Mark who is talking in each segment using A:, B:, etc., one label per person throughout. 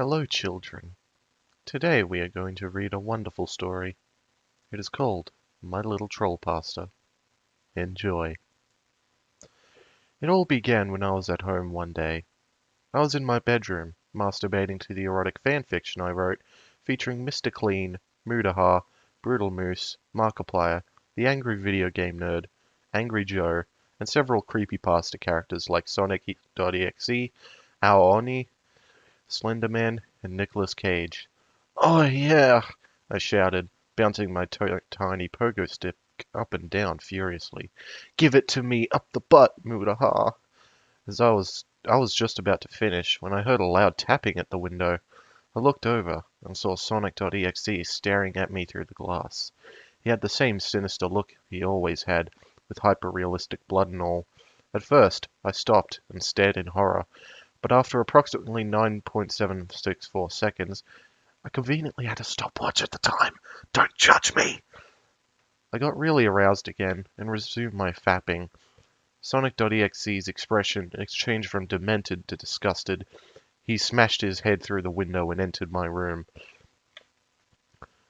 A: Hello, children. Today we are going to read a wonderful story. It is called My Little Trollpasta. Enjoy. It all began when I was at home one day. I was in my bedroom, masturbating to the erotic fanfiction I wrote, featuring Mr. Clean, Mudaha, Brutal Moose, Markiplier, the Angry Video Game Nerd, Angry Joe, and several creepypasta characters like Sonic.exe, Aooni, Slenderman, and Nicolas Cage. "Oh yeah!" I shouted, bouncing my tiny pogo stick up and down furiously. "Give it to me up the butt, Mudaha!" As I was just about to finish when I heard a loud tapping at the window. I looked over and saw Sonic.exe staring at me through the glass. He had the same sinister look he always had, with hyper-realistic blood and all. At first, I stopped and stared in horror, but after approximately 9.764 seconds, I conveniently had a stopwatch at the time. Don't judge me! I got really aroused again and resumed my fapping. Sonic.exe's expression changed from demented to disgusted. He smashed his head through the window and entered my room.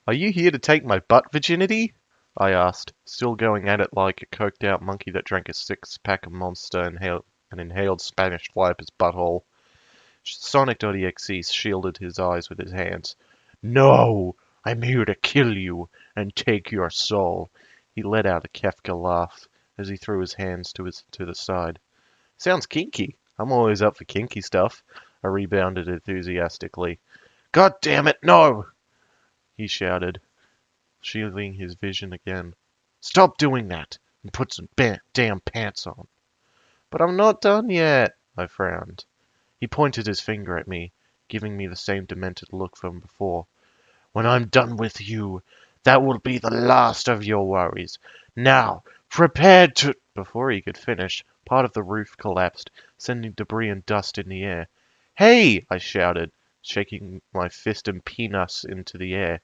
A: "Are you here to take my butt virginity?" I asked, still going at it like a coked out monkey that drank a six-pack of Monster and inhaled Spanish fly up his butthole. Sonic.exe shielded his eyes with his hands. "No! I'm here to kill you and take your soul." He let out a Kefka laugh as he threw his hands to the side. "Sounds kinky. I'm always up for kinky stuff," I rebounded enthusiastically. "God damn it, no!" he shouted, shielding his vision again. "Stop doing that and put some damn pants on." "But I'm not done yet," I frowned. He pointed his finger at me, giving me the same demented look from before. "When I'm done with you, that will be the last of your worries. Now, prepare to—" Before he could finish, part of the roof collapsed, sending debris and dust in the air. "Hey!" I shouted, shaking my fist and penis into the air.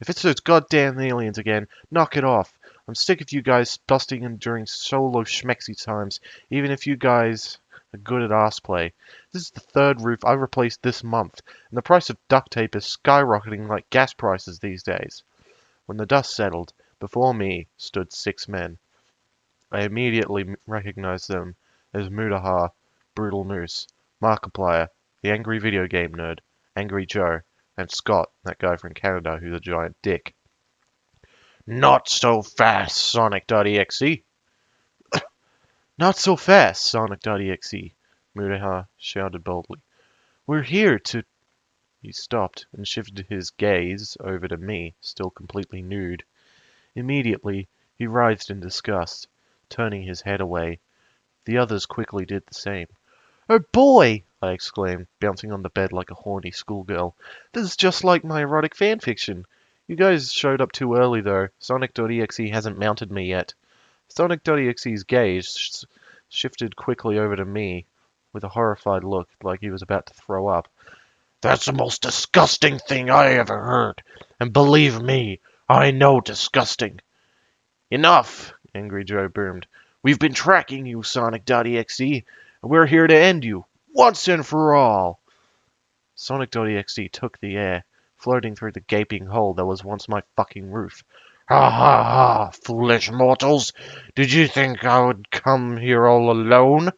A: "If it's those goddamn aliens again, knock it off. I'm sick of you guys busting in during solo schmexy times, even if you guys are good at ass play. This is the third roof I've replaced this month, and the price of duct tape is skyrocketing like gas prices these days." When the dust settled, before me stood 6 men. I immediately recognized them as Mudaha, Brutal Moose, Markiplier, the Angry Video Game Nerd, Angry Joe, and Scott, that guy from Canada who's a giant dick. "Not so fast, Sonic.exe!" "Not so fast, Sonic.exe!" Mudaha shouted boldly. "We're here to—" He stopped and shifted his gaze over to me, still completely nude. Immediately, he writhed in disgust, turning his head away. The others quickly did the same. "Oh boy!" I exclaimed, bouncing on the bed like a horny schoolgirl. "This is just like my erotic fanfiction. You guys showed up too early, though. Sonic.exe hasn't mounted me yet." Sonic.exe's gaze shifted quickly over to me, with a horrified look, like he was about to throw up. "That's the most disgusting thing I ever heard, and believe me, I know disgusting." "Enough!" Angry Joe boomed. "We've been tracking you, Sonic.exe, and we're here to end you, once and for all." Sonic.exe took the air, floating through the gaping hole that was once my fucking roof. "Ha ha ha, foolish mortals! Did you think I would come here all alone?"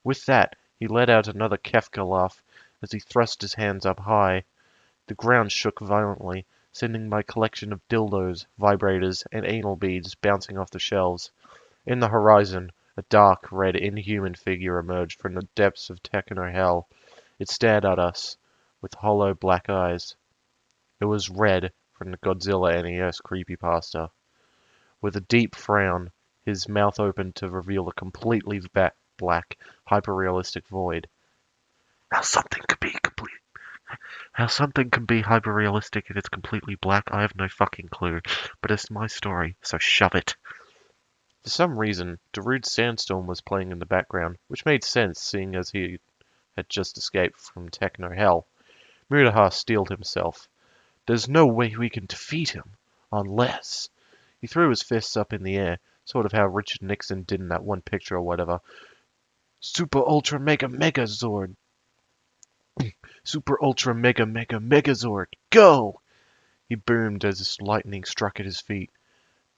A: With that, he let out another Kefka laugh as he thrust his hands up high. The ground shook violently, sending my collection of dildos, vibrators, and anal beads bouncing off the shelves. In the horizon, a dark, red, inhuman figure emerged from the depths of techno hell. It stared at us with hollow black eyes. It was Red from the Godzilla NES creepypasta. With a deep frown, his mouth opened to reveal a completely black, hyper-realistic void. How something can be hyper-realistic if it's completely black, I have no fucking clue. But it's my story, so shove it. For some reason, Darude's Sandstorm was playing in the background, which made sense seeing as he had just escaped from techno hell. Mudaha steeled himself. "There's no way we can defeat him, unless—" He threw his fists up in the air, sort of how Richard Nixon did in that one picture or whatever. "Super Ultra Mega Megazord! Super Ultra Mega Mega Megazord, go! He boomed as lightning struck at his feet.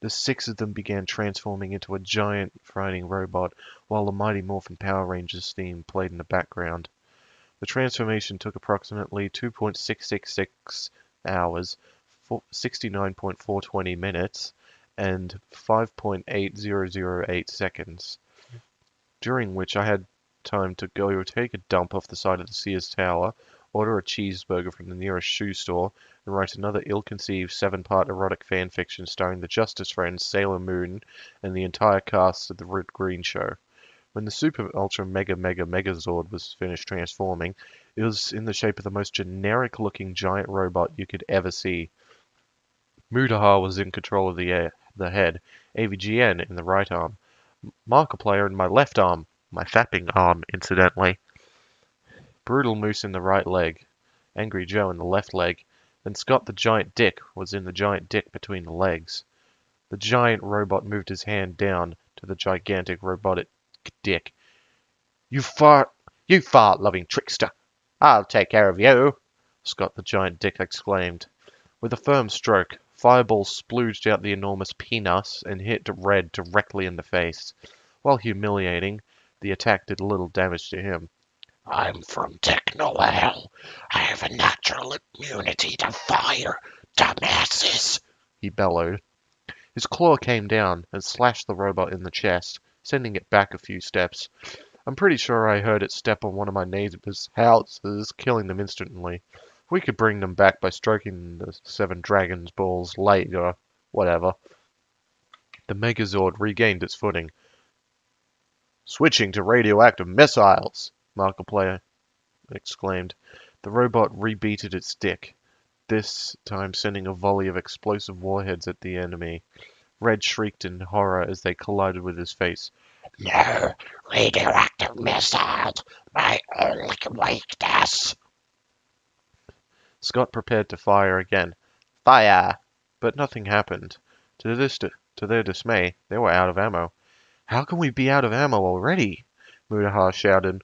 A: The six of them began transforming into a giant fighting robot, while the Mighty Morphin Power Rangers theme played in the background. The transformation took approximately 2.666 hours, 69.420 minutes, and 5.8008 seconds, during which I had time to go take a dump off the side of the Sears Tower, order a cheeseburger from the nearest shoe store, and write another ill-conceived 7-part erotic fanfiction starring the Justice Friends, Sailor Moon, and the entire cast of the Red Green Show. When the Super Ultra Mega Mega Megazord was finished transforming, it was in the shape of the most generic-looking giant robot you could ever see. Mudahar was in control of the head, AVGN in the right arm, Markiplier in my left arm, my fapping arm, incidentally, Brutal Moose in the right leg, Angry Joe in the left leg, and Scott the Giant Dick was in the giant dick between the legs. The giant robot moved his hand down to the gigantic robotic dick. You fart-loving trickster! I'll take care of you! Scott the Giant Dick exclaimed. With a firm stroke, Fireball splooged out the enormous penis and hit Red directly in the face. While humiliating, the attack did little damage to him.
B: I'm from Techno-Hell. I have a natural immunity to fire, dumbasses,
A: he bellowed. His claw came down and slashed the robot in the chest, sending it back a few steps. I'm pretty sure I heard it step on one of my neighbors' houses, killing them instantly. We could bring them back by stroking the 7 Dragons balls later, whatever. The Megazord regained its footing. Switching to radioactive missiles, Markiplier exclaimed. The robot rebeated its dick, this time sending a volley of explosive warheads at the enemy. Red shrieked in horror as they collided with his face.
B: No, radioactive missiles, my only weakness.
A: Scott prepared to fire again. Fire! But nothing happened. To their dismay, they were out of ammo. How can we be out of ammo already? Mudahar shouted.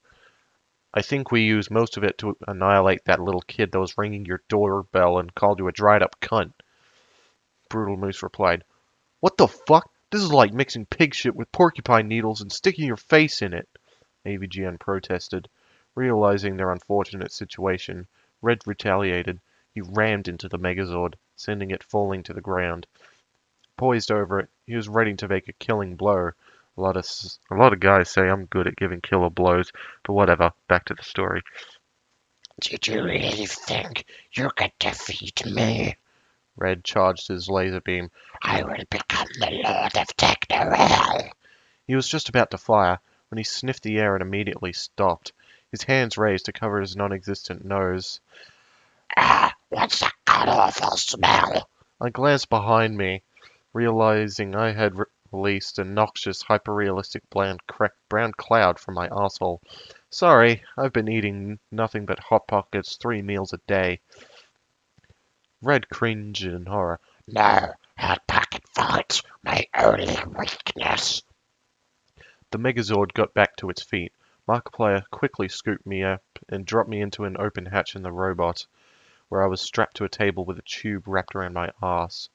A: I think we used most of it to annihilate that little kid that was ringing your doorbell and called you a dried-up cunt. Brutal Moose replied. What the fuck? This is like mixing pig shit with porcupine needles and sticking your face in it, AVGN protested. Realizing their unfortunate situation, Red retaliated. He rammed into the Megazord, sending it falling to the ground. Poised over it, he was ready to make a killing blow. A lot of guys say I'm good at giving killer blows, but whatever, back to the story.
B: Did you really think you could defeat me?
A: Red charged his laser beam.
B: I will become the Lord of Techno-Hell.
A: He was just about to fire when he sniffed the air and immediately stopped, his hands raised to cover his non-existent nose.
B: Ah, what's that god-awful smell?
A: I glanced behind me, realizing I had released a noxious, hyper-realistic brown cloud from my arsehole. Sorry, I've been eating nothing but Hot Pockets 3 meals a day. Red cringed in horror.
B: No, Hot Pocket farts, my only weakness.
A: The Megazord got back to its feet. Markiplier quickly scooped me up and dropped me into an open hatch in the robot, where I was strapped to a table with a tube wrapped around my arse.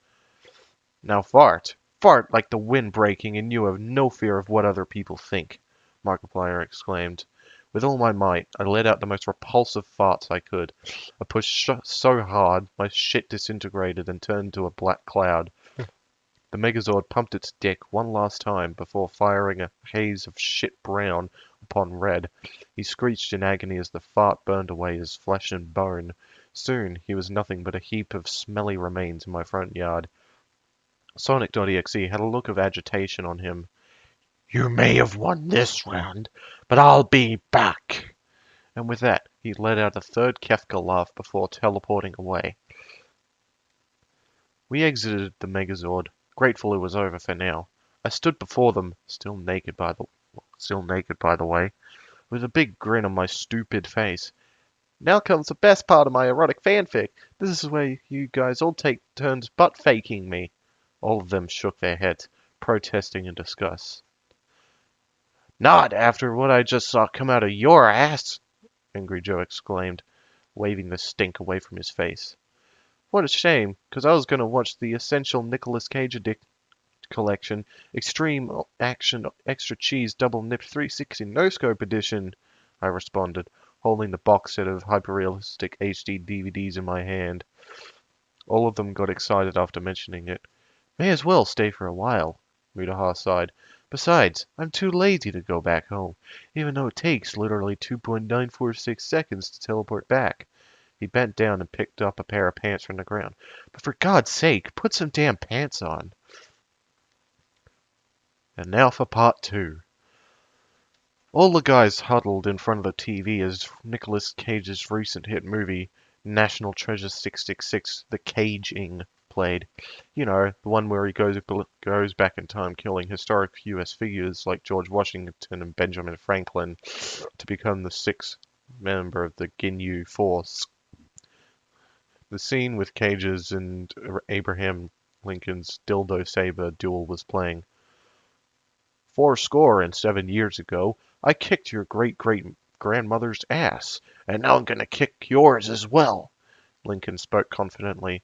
A: Now fart! Fart like the wind breaking and you have no fear of what other people think, Markiplier exclaimed. With all my might, I let out the most repulsive farts I could. I pushed so hard, my shit disintegrated and turned into a black cloud. The Megazord pumped its dick one last time before firing a haze of shit brown upon Red. He screeched in agony as the fart burned away his flesh and bone. Soon, he was nothing but a heap of smelly remains in my front yard. Sonic.exe had a look of agitation on him.
B: You may have won this round, but I'll be back.
A: And with that, he let out a third Kefka laugh before teleporting away. We exited the Megazord, grateful it was over for now. I stood before them, still naked by the way, with a big grin on my stupid face. Now comes the best part of my erotic fanfic. This is where you guys all take turns butt faking me. All of them shook their heads, protesting in disgust. Not after what I just saw come out of your ass, Angry Joe exclaimed, waving the stink away from his face. What a shame, 'cause I was gonna watch the Essential Nicolas Cage Collection Extreme Action Extra Cheese Double Nipped 360 No Scope Edition, I responded, holding the box set of hyperrealistic HD DVDs in my hand. All of them got excited after mentioning it. May as well stay for a while, Mutahar sighed. Besides, I'm too lazy to go back home, even though it takes literally 2.946 seconds to teleport back. He bent down and picked up a pair of pants from the ground. But for God's sake, put some damn pants on. And now for part 2. All the guys huddled in front of the TV as Nicolas Cage's recent hit movie, National Treasure 666, The Caging, played. You know, the one where he goes back in time killing historic US figures like George Washington and Benjamin Franklin to become the sixth member of the Ginyu Force. The scene with Cage's and Abraham Lincoln's dildo saber duel was playing. 7 years ago, I kicked your great-great-grandmother's ass, and now I'm gonna kick yours as well, Lincoln spoke confidently.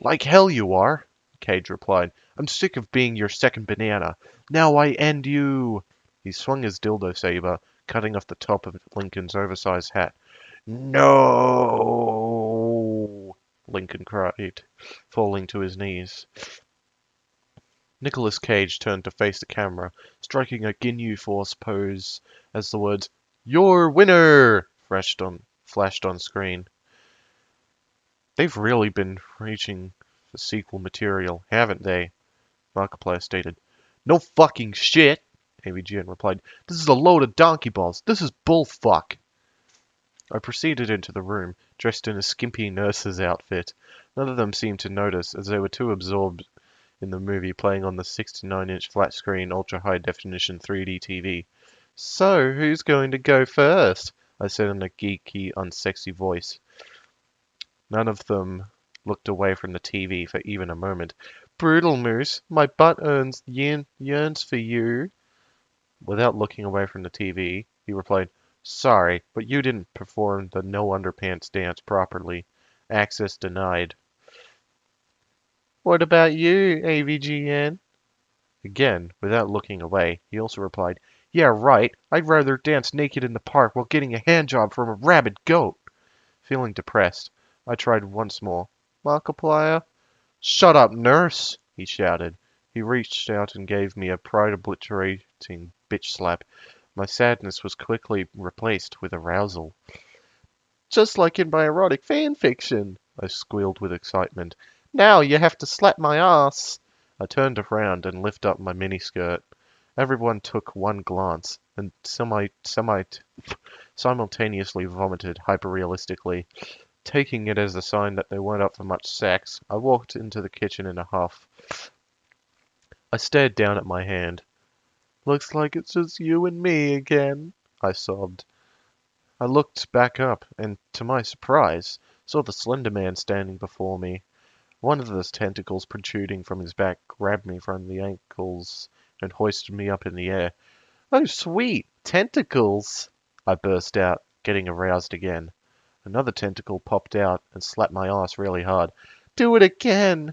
A: Like hell you are, Cage replied. I'm sick of being your second banana. Now I end you. He swung his dildo saber, cutting off the top of Lincoln's oversized hat. No! Lincoln cried, falling to his knees. Nicolas Cage turned to face the camera, striking a Ginyu Force pose as the words, "Your winner!" flashed on screen. They've really been reaching for sequel material, haven't they? Markiplier stated. No fucking shit, AVGN replied. This is a load of donkey balls. This is bullfuck. I proceeded into the room, dressed in a skimpy nurse's outfit. None of them seemed to notice, as they were too absorbed in the movie playing on the 69-inch flat-screen, ultra-high-definition 3D TV. So, who's going to go first? I said in a geeky, unsexy voice. None of them looked away from the TV for even a moment. Brutal, Moose. My butt yearns for you. Without looking away from the TV, he replied, Sorry, but you didn't perform the no underpants dance properly. Access denied. What about you, AVGN? Again, without looking away, he also replied, Yeah, right. I'd rather dance naked in the park while getting a handjob from a rabid goat. Feeling depressed, I tried once more. Markiplier? Shut up, nurse! He shouted. He reached out and gave me a pride-obliterating bitch slap. My sadness was quickly replaced with arousal. Just like in my erotic fan fiction, I squealed with excitement. Now you have to slap my ass. I turned around and lifted up my miniskirt. Everyone took one glance and simultaneously vomited hyperrealistically. Taking it as a sign that they weren't up for much sex, I walked into the kitchen in a huff. I stared down at my hand. Looks like it's just you and me again, I sobbed. I looked back up and, to my surprise, saw the Slender Man standing before me. One of those tentacles protruding from his back grabbed me from the ankles and hoisted me up in the air. Oh, sweet! Tentacles! I burst out, getting aroused again. Another tentacle popped out and slapped my ass really hard. Do it again!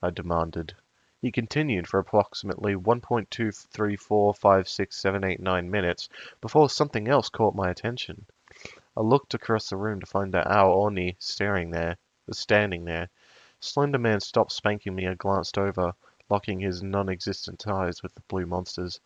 A: I demanded. He continued for approximately 1.2345678 minutes before something else caught my attention. I looked across the room to find that our Oni standing there. Slender Man stopped spanking me and glanced over, locking his non-existent eyes with the blue monsters.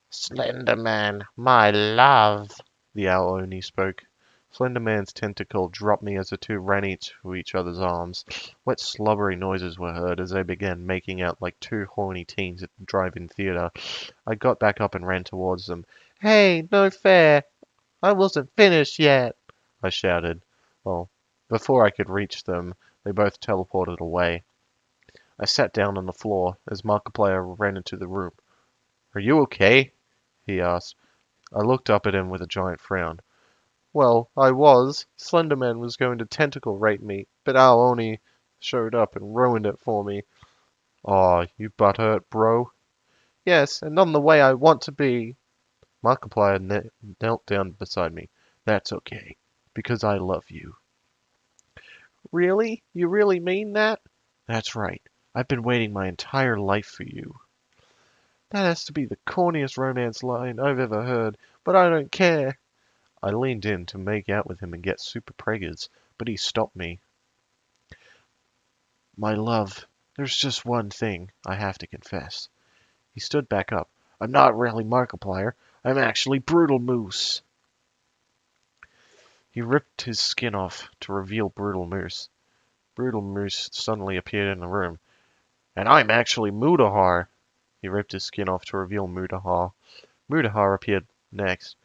B: Slender Man, my love,
A: The owl Oni spoke. Slender Man's tentacle dropped me as the two ran into each other's arms. Wet, slobbery noises were heard as they began making out like two horny teens at the drive-in theater. I got back up and ran towards them. Hey, no fair! I wasn't finished yet! I shouted. Well, before I could reach them, they both teleported away. I sat down on the floor as Markiplier ran into the room. Are you okay? He asked. I looked up at him with a giant frown. Well, I was. Slenderman was going to tentacle rape me, but Al Oni showed up and ruined it for me. Aw, you butthurt, bro. Yes, and I'm the way I want to be. Markiplier knelt down beside me. That's okay. because I love you. Really? You really mean that? That's right. I've been waiting my entire life for you. That has to be the corniest romance line I've ever heard, but I don't care. I leaned in to make out with him and get super preggers, but he stopped me. My love, there's just one thing I have to confess. He stood back up. I'm not really Markiplier. I'm actually Brutal Moose. He ripped his skin off to reveal Brutal Moose. Brutal Moose suddenly appeared in the room. And I'm actually Mudahar. He ripped his skin off to reveal Mudahar. Mudahar appeared next.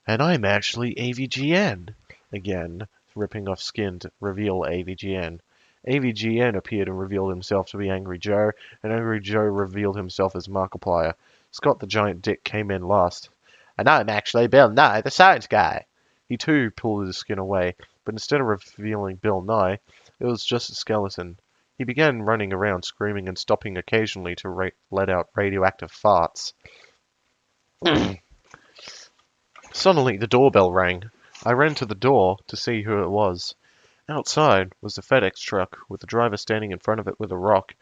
A: And I'm actually AVGN. Again, ripping off skin to reveal AVGN. AVGN appeared and revealed himself to be Angry Joe, and Angry Joe revealed himself as Markiplier. Scott the Giant Dick came in last. And I'm actually Bill Nye, the science guy. He too pulled his skin away, but instead of revealing Bill Nye, it was just a skeleton. He began running around screaming and stopping occasionally to let out radioactive farts. Suddenly the doorbell rang. I ran to the door to see who it was. Outside was the FedEx truck, with the driver standing in front of it with a rock.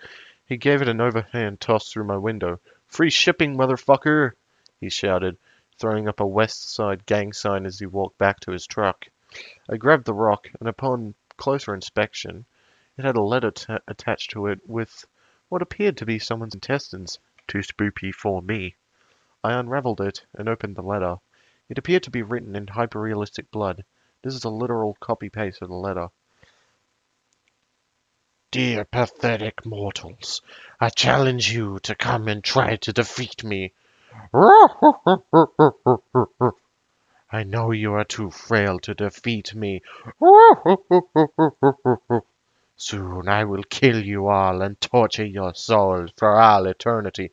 A: He gave it an overhand toss through my window. "Free shipping, motherfucker!" he shouted, throwing up a West Side gang sign as he walked back to his truck. I grabbed the rock, and upon closer inspection, it had a letter attached to it with what appeared to be someone's intestines. Too spooky for me. I unraveled it and opened the letter. It appeared to be written in hyper-realistic blood. This is a literal copy-paste of the letter.
B: Dear pathetic mortals, I challenge you to come and try to defeat me. I know you are too frail to defeat me. Soon I will kill you all and torture your souls for all eternity.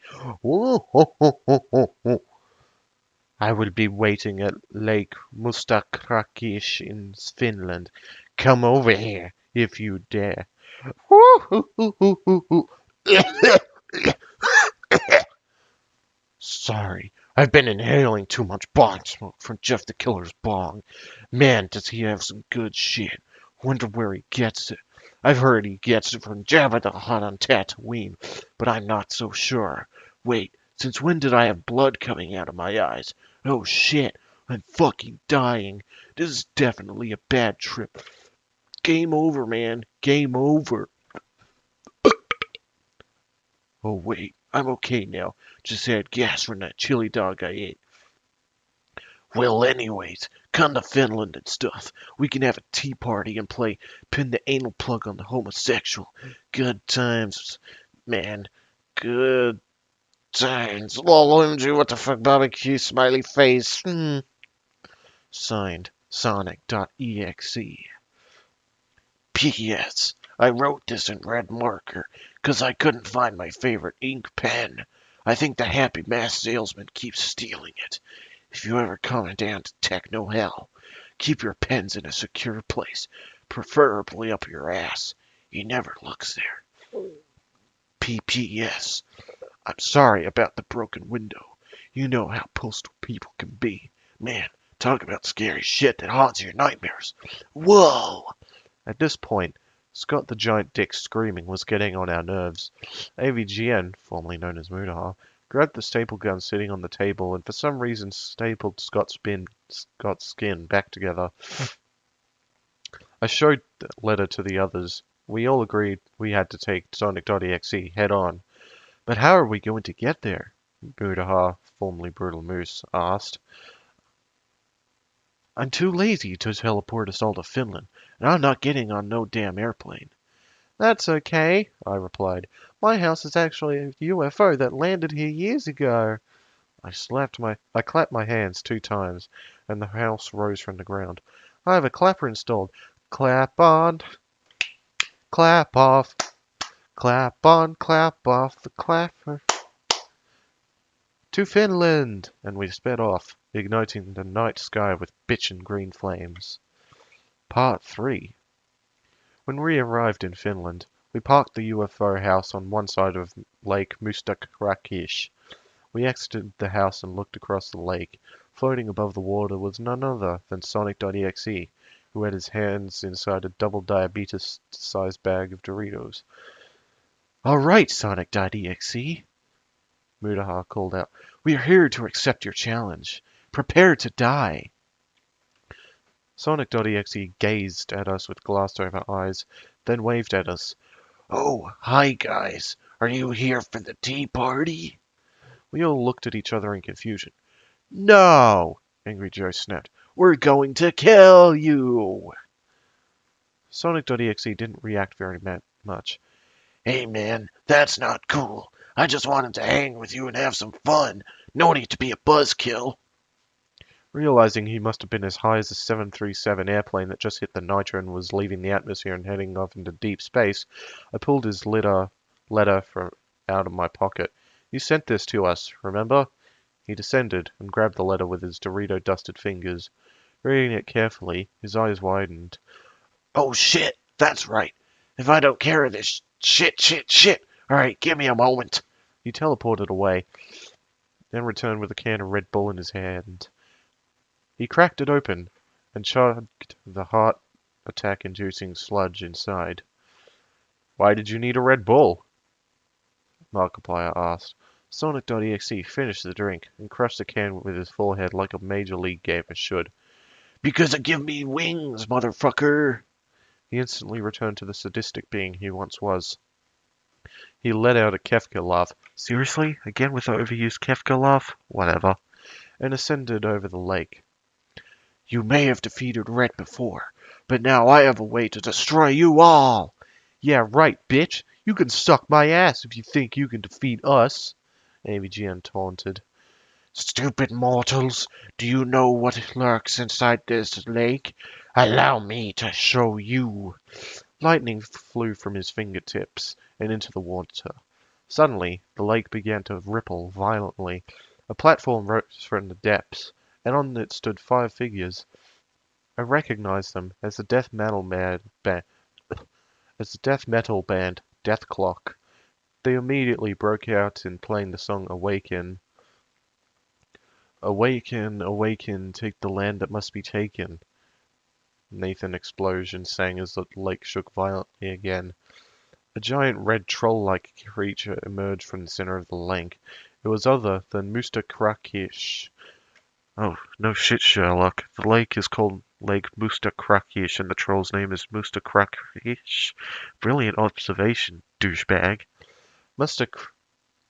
B: I will be waiting at Lake Mustakrakish in Finland. Come over here if you dare. Sorry, I've been inhaling too much bong smoke from Jeff the Killer's bong. Man, does he have some good shit. Wonder where he gets it. I've heard he gets it from Jabba the Hutt on Tatooine, but I'm not so sure. Wait, since when did I have blood coming out of my eyes? Oh shit, I'm fucking dying. This is definitely a bad trip. Game over, man. Game over. Oh wait, I'm okay now. Just had gas from that chili dog I ate. Well, anyways, come to Finland and stuff. We can have a tea party and play pin the anal plug on the homosexual. Good times, man. Good times. Lol, OMG, what the fuck, barbecue, smiley face. Signed, Sonic.exe. P.S. I wrote this in red marker, 'cause I couldn't find my favorite ink pen. I think the happy mask salesman keeps stealing it. If you ever come down to Techno Hell, keep your pens in a secure place, preferably up your ass. He never looks there. P.P.S. I'm sorry about the broken window. You know how postal people can be. Man, talk about scary shit that haunts your nightmares. Whoa!
A: At this point, Scott the Giant Dick screaming was getting on our nerves. AVGN, formerly known as Mudahar, grabbed the staple gun sitting on the table and for some reason stapled Scott's skin back together. I showed the letter to the others. We all agreed we had to take Sonic.exe head on. But how are we going to get there? Mudahar, formerly Brutal Moose, asked. I'm too lazy to teleport us all to Finland, and I'm not getting on no damn airplane. That's okay, I replied. My house is actually a UFO that landed here years ago. I clapped my hands 2 times, and the house rose from the ground. I have a clapper installed. Clap on, clap off, clap on, clap off the clapper. To Finland! And we sped off, igniting the night sky with bitchin' green flames. Part 3. When we arrived in Finland, we parked the UFO house on one side of Lake Mustakrakish. We exited the house and looked across the lake. Floating above the water was none other than Sonic.exe. who had his hands inside a double diabetes-sized bag of Doritos. All right, Sonic.exe, Mudahar called out. We are here to accept your challenge. Prepare to die. Sonic.exe gazed at us with glassed-over eyes, then waved at us.
B: Oh, hi guys. Are you here for the tea party?
A: We all looked at each other in confusion. No! Angry Joe snapped.
B: We're going to kill you.
A: Sonic.exe didn't react very much.
B: Hey man, that's not cool. I just wanted to hang with you and have some fun. No need to be a buzzkill.
A: Realizing he must have been as high as a 737 airplane that just hit the nitro and was leaving the atmosphere and heading off into deep space, I pulled his letter from out of my pocket. You sent this to us, remember? He descended and grabbed the letter with his Dorito-dusted fingers. Reading it carefully, his eyes widened.
B: Oh shit, that's right. If I don't carry this shit. Alright, give me a moment.
A: He teleported away, then returned with a can of Red Bull in his hand. He cracked it open and chugged the heart attack-inducing sludge inside. Why did you need a Red Bull? Markiplier asked. Sonic.exe finished the drink and crushed the can with his forehead like a Major League gamer should.
B: Because it give me wings, motherfucker.
A: He instantly returned to the sadistic being he once was. He let out a Kefka laugh. Seriously? Again with the overused Kefka laugh? Whatever. And ascended over the lake.
B: You may have defeated Red before, but now I have a way to destroy you all.
A: Yeah, right, bitch. You can suck my ass if you think you can defeat us, AVGN taunted.
B: Stupid mortals, do you know what lurks inside this lake? Allow me to show you.
A: Lightning flew from his fingertips and into the water. Suddenly, the lake began to ripple violently. A platform rose from the depths, and on it stood 5 figures. I recognized them as the death metal band Death Clock. They immediately broke out in playing the song Awaken. Awaken, awaken, take the land that must be taken. Nathan Explosion sang as the lake shook violently again. A giant red troll-like creature emerged from the center of the lake. It was other than Musta Krakish. Oh, no shit, Sherlock. The lake is called Lake Musta Krakish, and the troll's name is Musta Krakish. Brilliant observation, douchebag. Musta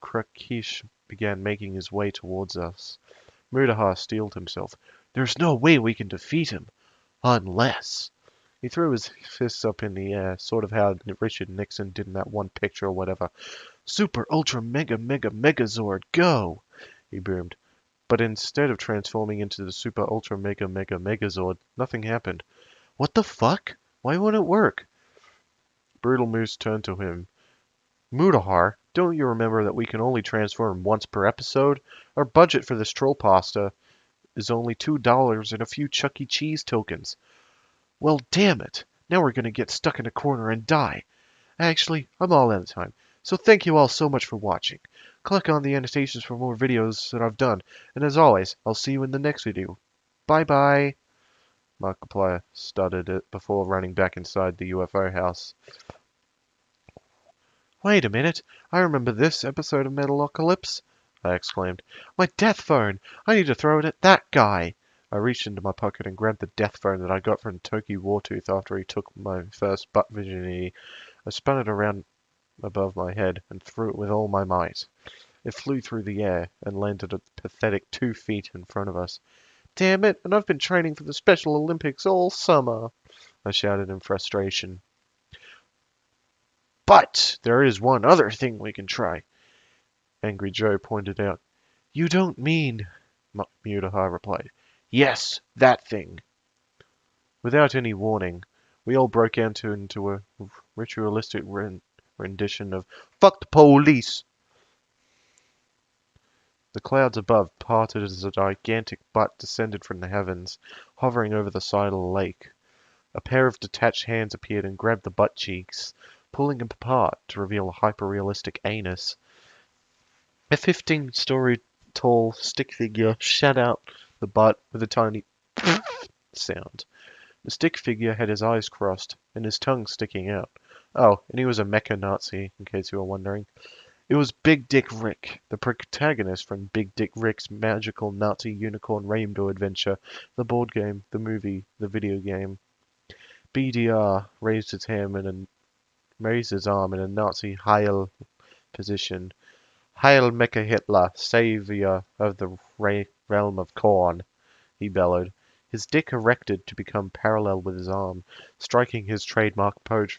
A: Krakish began making his way towards us. Mudahar steeled himself. There's no way we can defeat him. Unless... He threw his fists up in the air, sort of how Richard Nixon did in that one picture or whatever. Super, ultra, mega, megazord, go! He boomed. But instead of transforming into the super, ultra, mega, megazord, nothing happened. What the fuck? Why won't it work? Brutal Moose turned to him. Mudahar, don't you remember that we can only transform once per episode? Our budget for this Trollpasta is only $2 and a few Chuck E. Cheese tokens. Well, damn it. Now we're going to get stuck in a corner and die. Actually, I'm all out of time. So thank you all so much for watching. Click on the annotations for more videos that I've done. And as always, I'll see you in the next video. Bye-bye. Markiplier stuttered it before running back inside the UFO house. Wait a minute. I remember this episode of Metalocalypse, I exclaimed. My death phone! I need to throw it at that guy! I reached into my pocket and grabbed the death phone that I got from Toki Wartooth after he took my first butt virginity. I spun it around above my head and threw it with all my might. It flew through the air and landed a pathetic 2 feet in front of us. Damn it, and I've been training for the Special Olympics all summer, I shouted in frustration. But there is one other thing we can try, Angry Joe pointed out. You don't mean, Mudahar replied. Yes, that thing. Without any warning, we all broke into a ritualistic rendition of "Fuck the police!" The clouds above parted as a gigantic butt descended from the heavens, hovering over the side of the lake. A pair of detached hands appeared and grabbed the butt cheeks, pulling them apart to reveal a hyper-realistic anus. A 15-story tall stick figure shut out the butt with a tiny sound. The stick figure had his eyes crossed and his tongue sticking out. Oh, and he was a mecha Nazi, in case you were wondering. It was Big Dick Rick, the protagonist from Big Dick Rick's Magical Nazi Unicorn Rainbow Adventure, the board game, the movie, the video game. BDR raised his arm in a Nazi Heil position. Hail Mecha Hitler, savior of the realm of corn, he bellowed. His dick erected to become parallel with his arm, striking his trademark pose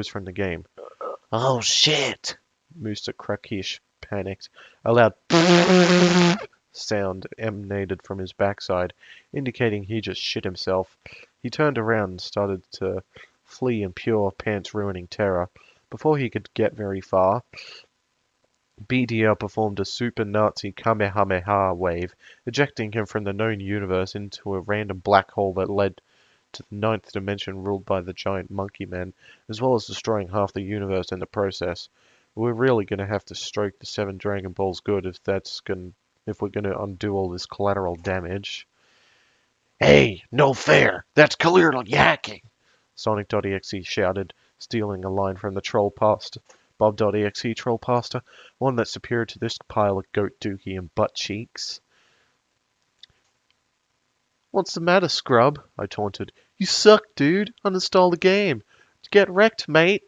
A: from the game.
B: Oh shit!
A: Mr. Krakish panicked. A loud sound emanated from his backside, indicating he just shit himself. He turned around and started to flee in pure pants-ruining terror. Before he could get very far, BDR performed a super Nazi Kamehameha wave, ejecting him from the known universe into a random black hole that led to the ninth dimension ruled by the giant monkey men, as well as destroying half the universe in the process. We're really gonna have to stroke the 7 Dragon Balls good if we're gonna undo all this collateral damage.
B: Hey, no fair! That's clearly hacking!
A: Sonic.exe shouted, stealing a line from the Trollpasta. Bob.exe Trollpasta, one that's superior to this pile of goat dookie and butt cheeks. What's the matter, scrub? I taunted. You suck, dude. Uninstall the game. Get wrecked, mate.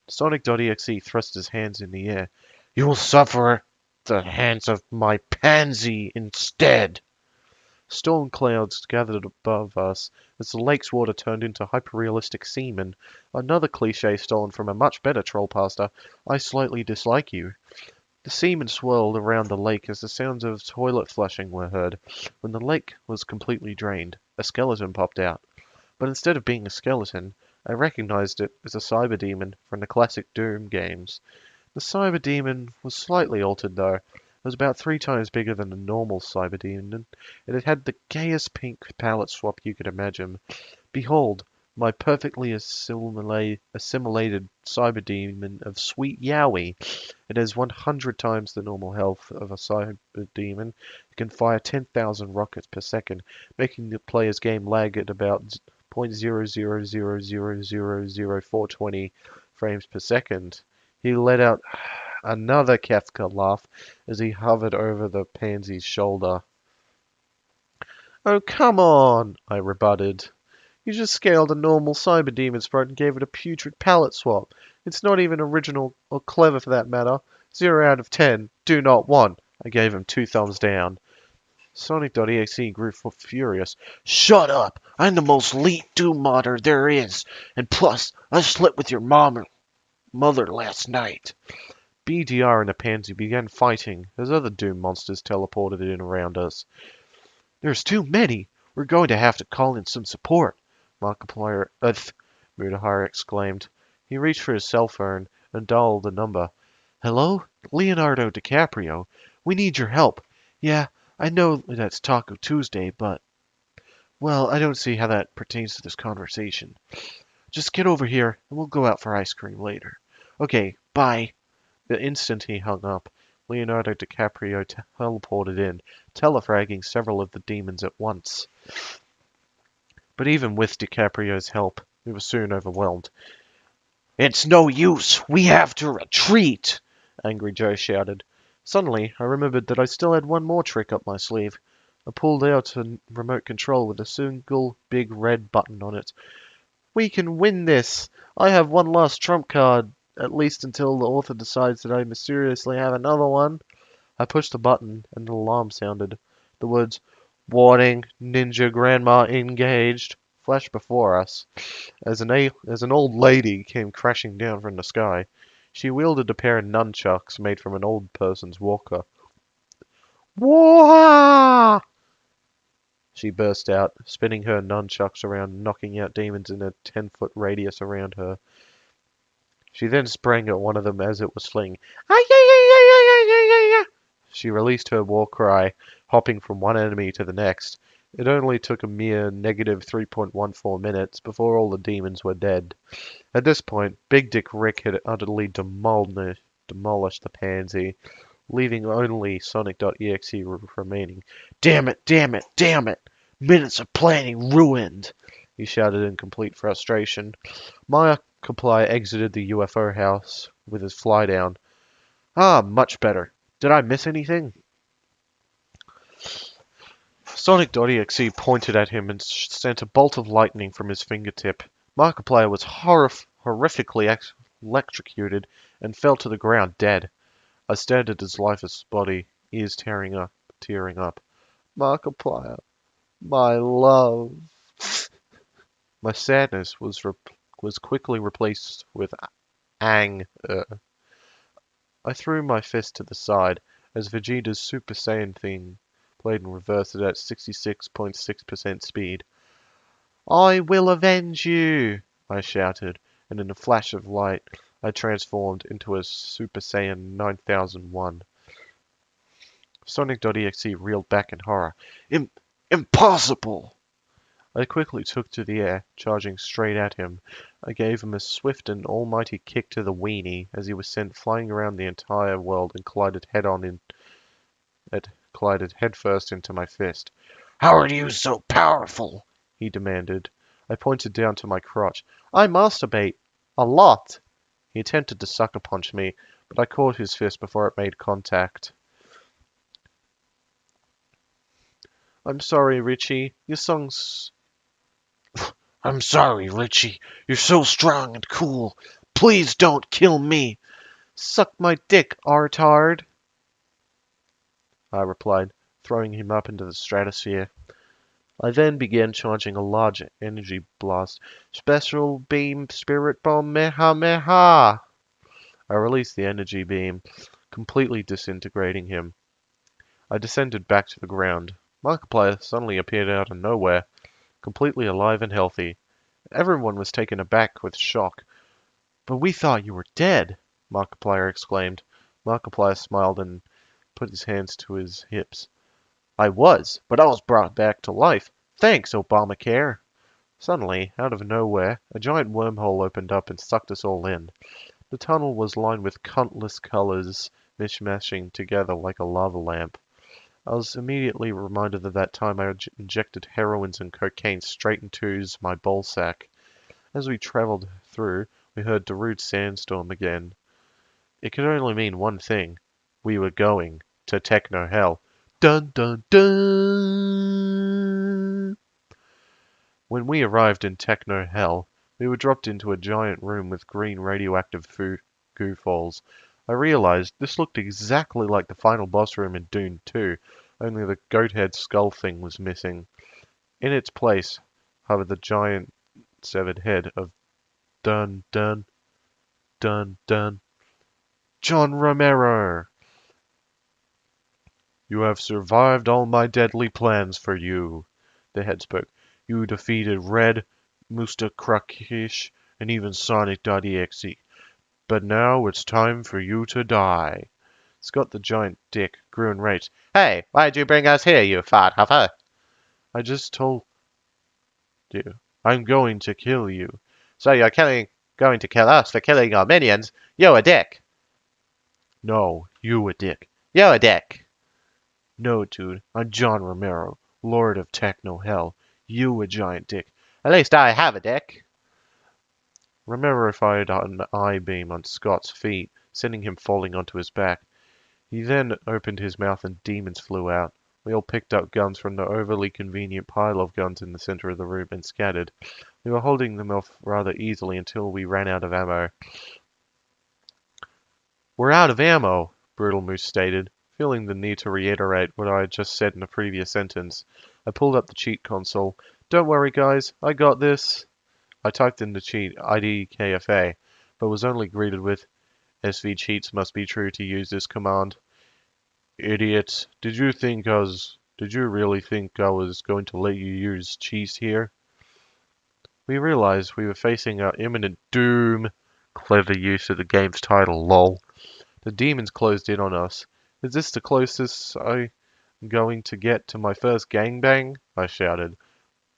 A: Sonic.exe thrust his hands in the air.
B: You will suffer at the hands of my pansy instead!
A: Storm clouds gathered above us as the lake's water turned into hyper-realistic semen. Another cliche stolen from a much better Trollpasta. I slightly dislike you. The seamen swirled around the lake as the sounds of toilet flushing were heard. When the lake was completely drained, a skeleton popped out. But instead of being a skeleton, I recognized it as a cyber demon from the classic Doom games. The cyber demon was slightly altered though. It was about 3 times bigger than a normal cyber demon, and it had the gayest pink palette swap you could imagine. Behold, my perfectly assimilated cyber demon of sweet Yowie. It has 100 times the normal health of a cyber demon. It can fire 10,000 rockets per second, making the player's game lag at about 0.000000420 frames per second. He let out another Kefka laugh as he hovered over the pansy's shoulder. Oh, come on, I rebutted. You just scaled a normal cyber demon sprite and gave it a putrid palette swap. It's not even original or clever for that matter. 0 out of 10. Do not want. I gave him 2 thumbs down. Sonic.exe grew furious.
B: Shut up! I'm the most elite Doom modder there is, and plus, I slept with your mother last night.
A: BDR and the pansy began fighting as other Doom monsters teleported in around us. There's too many! We're going to have to call in some support, Mudahara exclaimed. He reached for his cell phone and dialed the number. Hello? Leonardo DiCaprio. We need your help. Yeah, I know that's Taco Tuesday, but... Well, I don't see how that pertains to this conversation. Just get over here, and we'll go out for ice cream later. Okay, bye. The instant he hung up, Leonardo DiCaprio teleported in, telefragging several of the demons at once. But even with DiCaprio's help, we were soon overwhelmed.
B: It's no use! We have to retreat!
A: Angry Joe shouted. Suddenly, I remembered that I still had one more trick up my sleeve. I pulled out a remote control with a single big red button on it. We can win this! I have one last trump card, at least until the author decides that I mysteriously have another one. I pushed the button, and an alarm sounded. The words, Warning, Ninja Grandma engaged, flashed before us, as an old lady came crashing down from the sky. She wielded a pair of nunchucks made from an old person's walker. Wah! She burst out, spinning her nunchucks around, knocking out demons in a 10-foot radius around her. She then sprang at one of them as it was fleeing. She released her war cry, hopping from one enemy to the next. It only took a mere negative 3.14 minutes before all the demons were dead. At this point, Big Dick Rick had utterly demolished the pansy, leaving only Sonic.exe remaining. Damn it, damn it, damn it!
B: Minutes of planning ruined.
A: he shouted in complete frustration. Markiplier exited the UFO house with his fly down. Ah, much better. Did I miss anything? Sonic.exe pointed at him and sent a bolt of lightning from his fingertip. Markiplier was horrifically electrocuted and fell to the ground dead. I stared at his lifeless body, ears tearing up. Markiplier, my love. My sadness was quickly replaced with anger. I threw my fist to the side as Vegeta's Super Saiyan theme played in reverse at 66.6% speed. I will avenge you! I shouted, and in a flash of light I transformed into a Super Saiyan 9001. Sonic.exe reeled back in horror.
B: Impossible!
A: I quickly took to the air, charging straight at him. I gave him a swift and almighty kick to the weenie as he was sent flying around the entire world and collided headfirst into my fist.
B: How are you so powerful?
A: He demanded. I pointed down to my crotch. I masturbate. A lot. He attempted to sucker punch me, but I caught his fist before it made contact. I'm sorry, Richie. Your song's...
B: I'm sorry, Richie. You're so strong and cool. Please don't kill me.
A: Suck my dick, artard, I replied, throwing him up into the stratosphere. I then began charging a large energy blast. Special beam, spirit bomb, meha meha! I released the energy beam, completely disintegrating him. I descended back to the ground. Markiplier suddenly appeared out of nowhere, completely alive and healthy. Everyone was taken aback with shock. But we thought you were dead, Markiplier exclaimed. Markiplier smiled and put his hands to his hips. I was, but I was brought back to life. Thanks, Obamacare. Suddenly, out of nowhere, a giant wormhole opened up and sucked us all in. The tunnel was lined with countless colors, mishmashing together like a lava lamp. I was immediately reminded of that time I injected heroines and cocaine straight into my ballsack. As we traveled through, we heard Darude's sandstorm again. It could only mean one thing. We were going to Techno Hell. Dun dun dun! When we arrived in Techno Hell, we were dropped into a giant room with green radioactive goo falls. I realized this looked exactly like the final boss room in Dune 2, only the goat head skull thing was missing. In its place hovered the giant severed head of Dun Dun Dun Dun John Romero. You have survived all my deadly plans for you, the head spoke. You defeated Red, Musta Krakish, and even Sonic.exe. But now it's time for you to die. Scott the giant dick grew enraged. Hey, why'd you bring us here, you fat huffer? I just told you. I'm going to kill you. So you're going to kill us for killing our minions? You're a dick. No, you a dick. You're a dick. No, dude, I'm John Romero, Lord of Techno Hell. You a giant dick. At least I have a dick. Romero fired an eye beam on Scott's feet, sending him falling onto his back. He then opened his mouth and demons flew out. We all picked up guns from the overly convenient pile of guns in the center of the room and scattered. We were holding them off rather easily until we ran out of ammo. We're out of ammo, Brutal Moose stated, feeling the need to reiterate what I had just said in a previous sentence. I pulled up the cheat console. Don't worry, guys, I got this. I typed in the cheat IDKFA, but was only greeted with SV cheats must be true to use this command. Idiots, did you really think I was going to let you use cheese here? We realized we were facing our imminent doom. Clever use of the game's title, lol. The demons closed in on us. Is this the closest I'm going to get to my first gangbang? I shouted.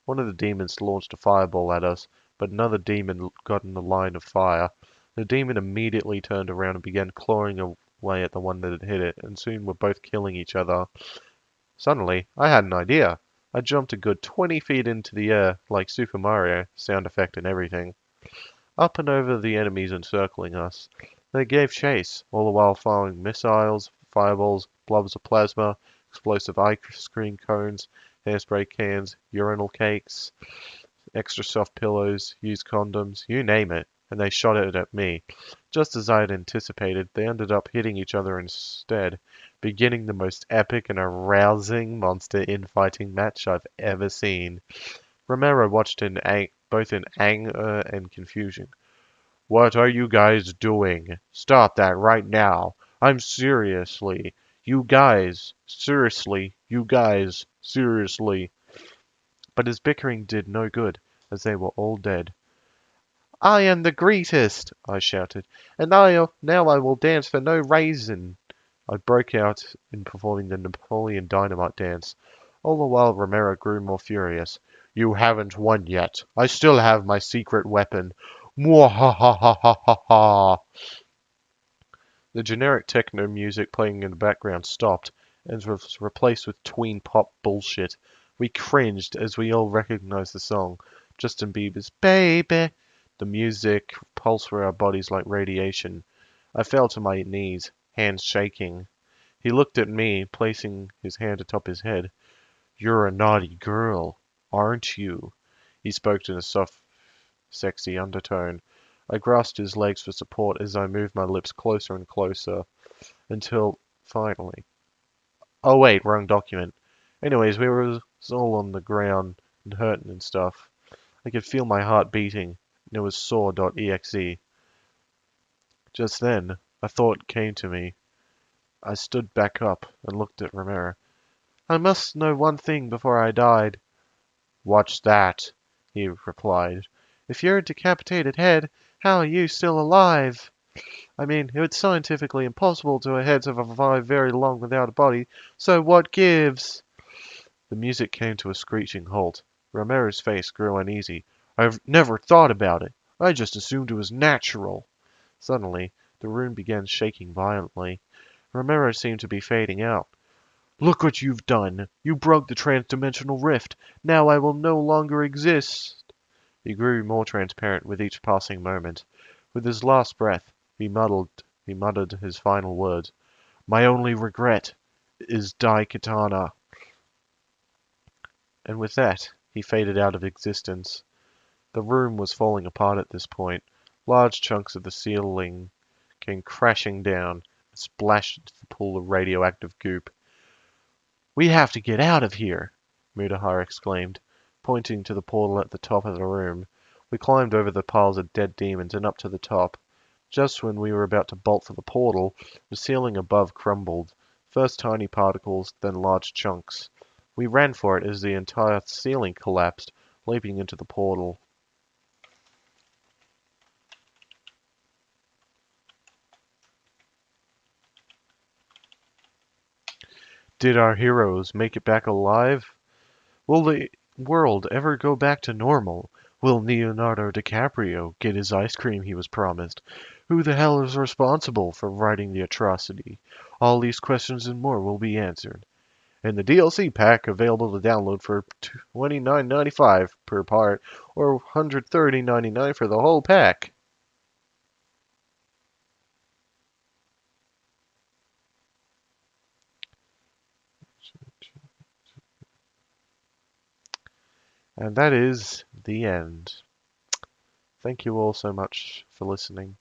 A: One of the demons launched a fireball at us, but another demon got in the line of fire. The demon immediately turned around and began clawing away at the one that had hit it, and soon were both killing each other. Suddenly, I had an idea. I jumped a good 20 feet into the air, like Super Mario, sound effect and everything, up and over the enemies encircling us. They gave chase, all the while firing missiles, fireballs, blobs of plasma, explosive ice cream cones, hairspray cans, urinal cakes, extra soft pillows, used condoms, you name it, and they shot it at me. Just as I had anticipated, they ended up hitting each other instead, beginning the most epic and arousing monster infighting match I've ever seen. Romero watched in both in anger and confusion. What are you guys doing? Stop that right now. I'm seriously. You guys. Seriously. You guys. Seriously. But his bickering did no good, as they were all dead. I am the greatest, I shouted, and now I will dance for no reason. I broke out in performing the Napoleon Dynamite dance. All the while Romero grew more furious. You haven't won yet. I still have my secret weapon. Mwahahahaha. The generic techno music playing in the background stopped and was replaced with tween pop bullshit. We cringed as we all recognized the song. Justin Bieber's Baby. The music pulsed through our bodies like radiation. I fell to my knees, hands shaking. He looked at me, placing his hand atop his head. You're a naughty girl, aren't you? He spoke in a soft, sexy undertone. I grasped his legs for support as I moved my lips closer and closer, until, finally... Oh wait, wrong document. Anyways, we were all on the ground and hurting and stuff. I could feel my heart beating, and it was saw.exe. Just then, a thought came to me. I stood back up and looked at Romero. I must know one thing before I died. What's that? He replied. If you're a decapitated head, how are you still alive? I mean, it's scientifically impossible to a head to survive very long without a body, so what gives? The music came to a screeching halt. Romero's face grew uneasy. I've never thought about it. I just assumed it was natural. Suddenly, the room began shaking violently. Romero seemed to be fading out. Look what you've done! You broke the trans-dimensional rift! Now I will no longer exist! He grew more transparent with each passing moment. With his last breath, he muttered his final words. My only regret is Daikatana. And with that, he faded out of existence. The room was falling apart at this point. Large chunks of the ceiling came crashing down and splashed into the pool of radioactive goop. We have to get out of here, Mudahar exclaimed, pointing to the portal at the top of the room. We climbed over the piles of dead demons and up to the top. Just when we were about to bolt for the portal, the ceiling above crumbled. First tiny particles, then large chunks. We ran for it as the entire ceiling collapsed, leaping into the portal. Did our heroes make it back alive? Will the world ever go back to normal? Will Leonardo DiCaprio get his ice cream he was promised? Who the hell is responsible for writing the atrocity? All these questions and more will be answered in the DLC pack available to download for $29.95 per part or $130.99 for the whole pack. And that is the end. Thank you all so much for listening.